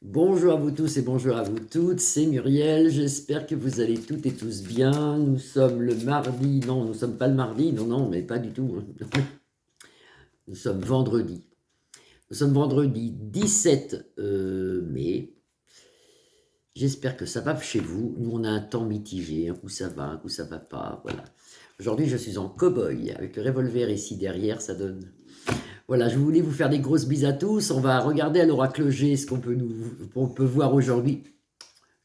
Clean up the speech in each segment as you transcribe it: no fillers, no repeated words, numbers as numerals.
Bonjour à vous tous et bonjour à vous toutes, c'est Muriel, j'espère que vous allez toutes et tous bien. Nous sommes le mardi, non, nous sommes pas le mardi, non, mais pas du tout. Nous sommes vendredi. Nous sommes vendredi 17 mai. J'espère que ça va chez vous. Nous, on a un temps mitigé, un coup ça va, un coup ça va pas, voilà. Aujourd'hui, je suis en cow-boy, avec le revolver ici derrière, ça donne... Voilà, je voulais vous faire des grosses bises à tous. On va regarder à l'oracle G ce qu'on peut voir aujourd'hui.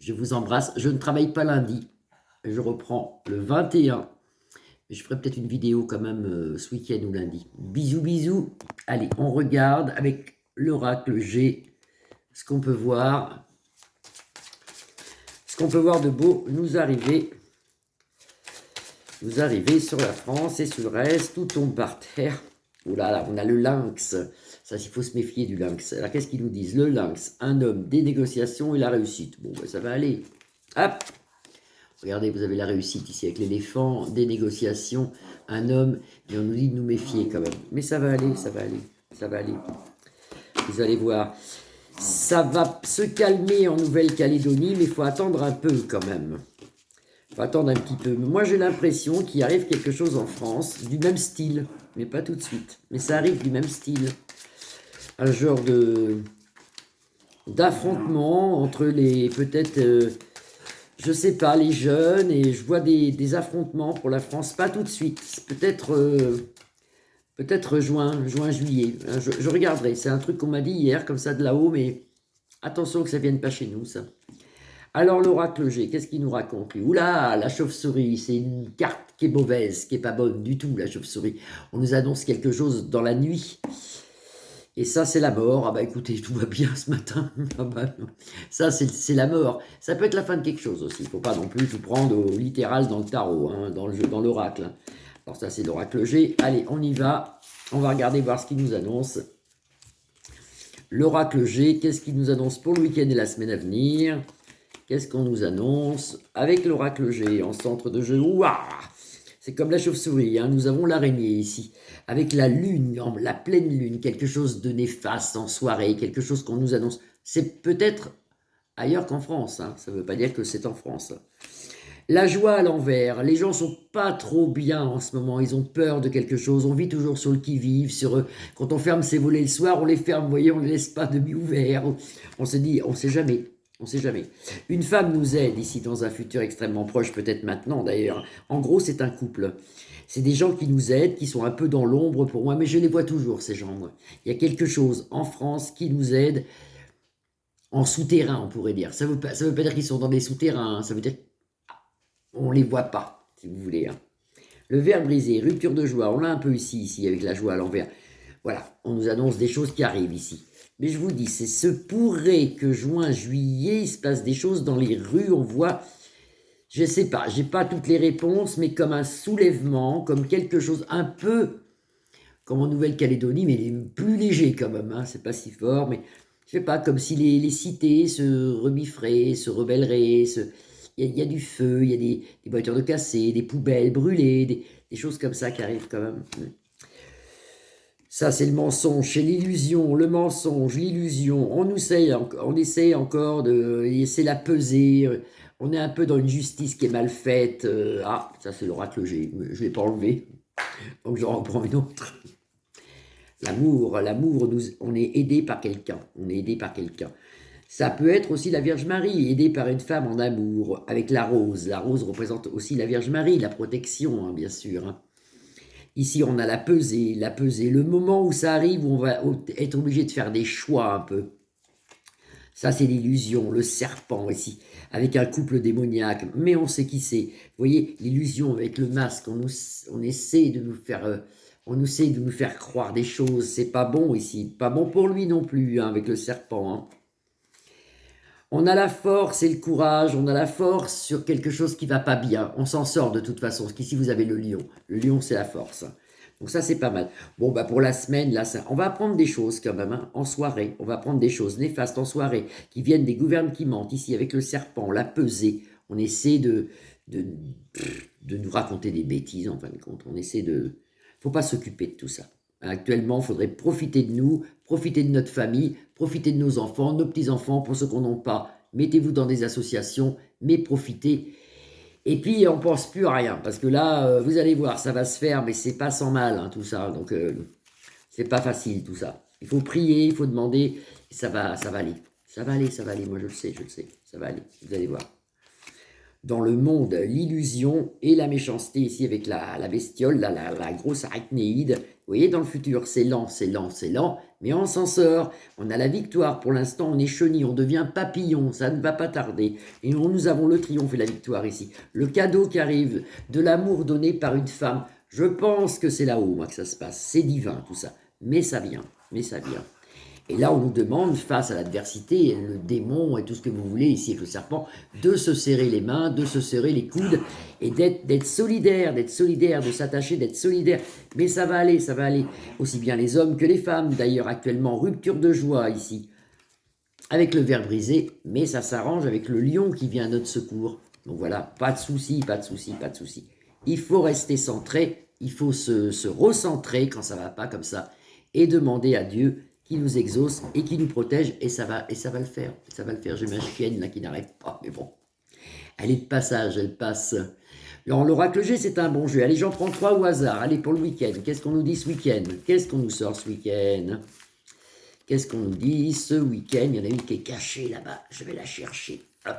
Je vous embrasse. Je ne travaille pas lundi. Je reprends le 21. Je ferai peut-être une vidéo quand même ce week-end ou lundi. Bisous, bisous. Allez, on regarde avec l'oracle G ce qu'on peut voir. Ce qu'on peut voir de beau nous arriver. Nous arriver sur la France et sur le reste. Tout tombe par terre. Oh là là, on a le lynx. Ça, il faut se méfier du lynx. Alors, qu'est-ce qu'ils nous disent? Le lynx, un homme, des négociations et la réussite. Bon, ben, ça va aller. Hop. Regardez, vous avez la réussite ici avec l'éléphant, des négociations, un homme, et on nous dit de nous méfier quand même. Mais ça va aller, ça va aller, ça va aller. Vous allez voir, ça va se calmer en Nouvelle-Calédonie, mais il faut attendre un peu quand même. Il faut attendre un petit peu. Moi, j'ai l'impression qu'il arrive quelque chose en France du même style, mais pas tout de suite. Mais ça arrive du même style. Un genre d'affrontement entre les, peut-être... je sais pas, les jeunes, et je vois des affrontements pour la France, pas tout de suite, peut-être juin, juillet, je regarderai, c'est un truc qu'on m'a dit hier, comme ça de là-haut, mais attention que ça vienne pas chez nous, ça. Alors l'oracle G, qu'est-ce qu'il nous raconte lui? Oula, la chauve-souris, c'est une carte qui est mauvaise, qui est pas bonne du tout, la chauve-souris. On nous annonce quelque chose dans la nuit, et ça, c'est la mort. Ah bah écoutez, tout va bien ce matin. Ah bah, ça, c'est la mort. Ça peut être la fin de quelque chose aussi. Il ne faut pas non plus tout prendre au littéral dans le tarot, hein, dans l'oracle. Alors ça, c'est l'oracle G. Allez, on y va. On va regarder, voir ce qu'il nous annonce. L'oracle G, qu'est-ce qu'il nous annonce pour le week-end et la semaine à venir? Qu'est-ce qu'on nous annonce avec l'oracle G en centre de jeu? Ouah! C'est comme la chauve-souris, hein. Nous avons l'araignée ici, avec la lune, la pleine lune, quelque chose de néfaste en soirée, quelque chose qu'on nous annonce. C'est peut-être ailleurs qu'en France, hein. Ça ne veut pas dire que c'est en France. La joie à l'envers, les gens sont pas trop bien en ce moment, ils ont peur de quelque chose, on vit toujours sur le qui-vive, quand on ferme ses volets le soir, on les ferme, vous voyez, on ne les laisse pas demi-ouverts, on se dit, on ne sait jamais. On ne sait jamais. Une femme nous aide ici dans un futur extrêmement proche, peut-être maintenant d'ailleurs. En gros, c'est un couple. C'est des gens qui nous aident, qui sont un peu dans l'ombre pour moi, mais je les vois toujours, ces gens, moi. Il y a quelque chose en France qui nous aide en souterrain, on pourrait dire. Ça veut pas dire qu'ils sont dans des souterrains, hein. Ça veut dire qu'on ne les voit pas, si vous voulez, hein. Le verre brisé, rupture de joie, on l'a un peu ici, avec la joie à l'envers. Voilà, on nous annonce des choses qui arrivent ici. Mais je vous dis, c'est se pourrait que juin, juillet, il se passe des choses dans les rues, on voit, je sais pas, j'ai pas toutes les réponses, mais comme un soulèvement, comme quelque chose un peu comme en Nouvelle-Calédonie, mais plus léger quand même, hein, c'est pas si fort, mais je sais pas, comme si les cités se remiffraient, se rebelleraient, il y a du feu, il y a des voitures de cassées, des poubelles brûlées, des choses comme ça qui arrivent quand même. Ça, c'est le mensonge, c'est l'illusion, le mensonge, l'illusion. On essaye encore de... C'est la pesée. On est un peu dans une justice qui est mal faite. Ah, ça, c'est l'oracle G. Je ne l'ai pas enlevé. Donc, j'en reprends une autre. L'amour, on est aidé par quelqu'un. On est aidé par quelqu'un. Ça peut être aussi la Vierge Marie, aidée par une femme en amour, avec la rose. La rose représente aussi la Vierge Marie, la protection, hein, bien sûr, hein. Ici, on a la pesée, le moment où ça arrive, où on va être obligé de faire des choix un peu. Ça, c'est l'illusion, le serpent ici, avec un couple démoniaque, mais on sait qui c'est. Vous voyez, l'illusion avec le masque, on essaie de nous faire... on essaie de nous faire croire des choses, c'est pas bon ici, pas bon pour lui non plus, hein, avec le serpent, hein. On a la force et le courage, on a la force sur quelque chose qui va pas bien. On s'en sort de toute façon, parce qu'ici vous avez le lion. Le lion, c'est la force. Donc ça, c'est pas mal. Bon, bah pour la semaine, là, on va apprendre des choses quand même, hein, en soirée. On va apprendre des choses néfastes en soirée, qui viennent des gouvernes qui mentent. Ici, avec le serpent, la pesée, on essaie de, de nous raconter des bêtises, en fin de compte. On essaie de... Faut pas s'occuper de tout ça. Actuellement, il faudrait profiter de nous, profiter de notre famille, profiter de nos enfants, nos petits-enfants, pour ceux qu'on n'en pas. Mettez-vous dans des associations, mais profitez. Et puis, on pense plus à rien, parce que là, vous allez voir, ça va se faire, mais c'est pas sans mal, hein, tout ça. Donc, c'est pas facile, tout ça. Il faut prier, il faut demander, et ça va aller. Ça va aller, moi je le sais, ça va aller, vous allez voir. Dans le monde, l'illusion et la méchanceté, ici avec la bestiole, la grosse arachnéide. Vous voyez, dans le futur, c'est lent, c'est lent, c'est lent, mais on s'en sort. On a la victoire. Pour l'instant, on est chenille, on devient papillon, ça ne va pas tarder. Et nous avons le triomphe et la victoire ici. Le cadeau qui arrive, de l'amour donné par une femme. Je pense que c'est là-haut, moi, que ça se passe. C'est divin, tout ça. Mais ça vient, mais ça vient. Et là, on nous demande, face à l'adversité, le démon et tout ce que vous voulez, ici avec le serpent, de se serrer les mains, de se serrer les coudes, et d'être solidaire, de s'attacher, d'être solidaire. Mais ça va aller, aussi bien les hommes que les femmes. D'ailleurs, actuellement, rupture de joie ici, avec le verre brisé, mais ça s'arrange avec le lion qui vient à notre secours. Donc voilà, pas de souci, pas de souci, pas de souci. Il faut rester centré, il faut se recentrer quand ça va pas comme ça, et demander à Dieu qui nous exauce et qui nous protège, et ça va le faire. Ça va le faire. J'ai ma chienne là qui n'arrête pas, mais bon. Elle est de passage, elle passe. Alors, l'oracle G, c'est un bon jeu. Allez, j'en prends 3 au hasard. Allez, pour le week-end. Qu'est-ce qu'on nous dit ce week-end? Qu'est-ce qu'on nous sort ce week-end? Qu'est-ce qu'on nous dit ce week-end? Il y en a une qui est cachée là-bas. Je vais la chercher. Hop.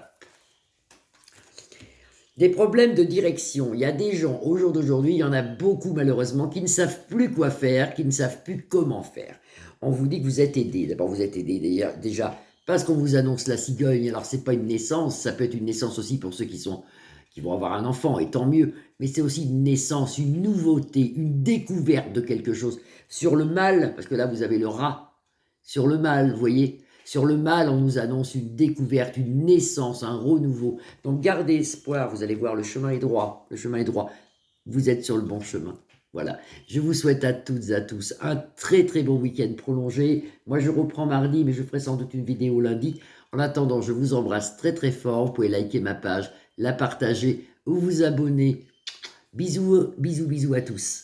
Des problèmes de direction. Il y a des gens, au jour d'aujourd'hui, il y en a beaucoup malheureusement, qui ne savent plus quoi faire, qui ne savent plus comment faire. On vous dit que vous êtes aidé. D'abord, vous êtes aidé déjà parce qu'on vous annonce la cigogne. Alors, c'est pas une naissance, ça peut être une naissance aussi pour ceux qui vont avoir un enfant, et tant mieux. Mais c'est aussi une naissance, une nouveauté, une découverte de quelque chose. Sur le mal, parce que là, vous avez le rat. Sur le mal, vous voyez. Sur le mal, on nous annonce une découverte, une naissance, un renouveau. Donc, gardez espoir. Vous allez voir, le chemin est droit. Le chemin est droit. Vous êtes sur le bon chemin. Voilà, je vous souhaite à toutes et à tous un très très bon week-end prolongé. Moi je reprends mardi, mais je ferai sans doute une vidéo lundi. En attendant, je vous embrasse très très fort. Vous pouvez liker ma page, la partager ou vous abonner. Bisous, bisous, bisous à tous.